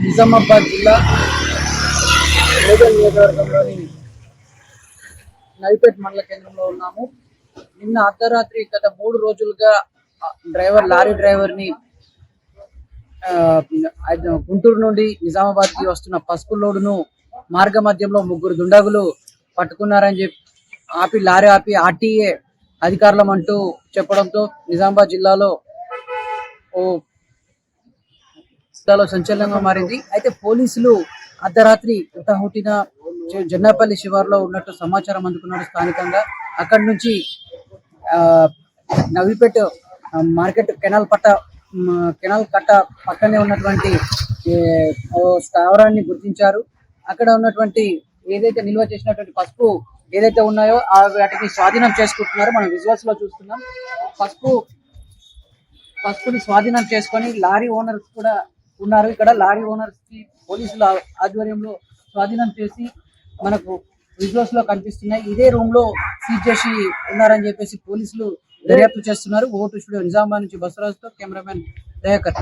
నిజామాబాద్ జిల్లా మేజర్ నియోజకవర్గంలోని నవిపేట మండల కేంద్రంలో ఉన్నాము. నిన్న అర్ధరాత్రి గత 3 రోజులుగా లారీ డ్రైవర్ ని గుంటూరు నుండి నిజామాబాద్ కి వస్తున్న పసుపు లోడును మార్గ మధ్యంలో 3 దుండగులు పట్టుకున్నారని చెప్పి లారీ ఆపి ఆర్టీఏ అధికారులం అంటూ చెప్పడంతో నిజామాబాద్ జిల్లాలో సంచలనంగా మారింది. అయితే పోలీసులు అర్ధరాత్రి హుటాహుటిన జన్నాపల్లి శివారులో ఉన్నట్టు సమాచారం అందుకున్నారు స్థానికంగా. అక్కడి నుంచి నవీపేట మార్కెట్ కెనాల్ కట్ట పక్కనే ఉన్నటువంటి స్థావరాన్ని గుర్తించారు. అక్కడ ఉన్నటువంటి ఏదైతే నిల్వ చేసినటువంటి పసుపు ఏదైతే ఉన్నాయో వాటిని స్వాధీనం చేసుకుంటున్నారు. మనం విజువల్స్ లో చూస్తున్నాం. పసుపుని స్వాధీనం చేసుకొని లారీ ఓనర్స్ కూడా ఉన్నారు. ఇక్కడ లారీ ఓనర్స్ కి పోలీసుల ఆధ్వర్యంలో స్వాధీనం చేసి మనకు విజువల్స్ లో కనిపిస్తున్నాయి. ఇదే రూమ్ లో సీజ్ చేసి ఉన్నారని చెప్పేసి పోలీసులు దర్యాప్తు చేస్తున్నారు. ఓటు స్టూడియో నిజామాబాద్ నుంచి బసవరాజుతో కెమెరామెన్ దయాకర్.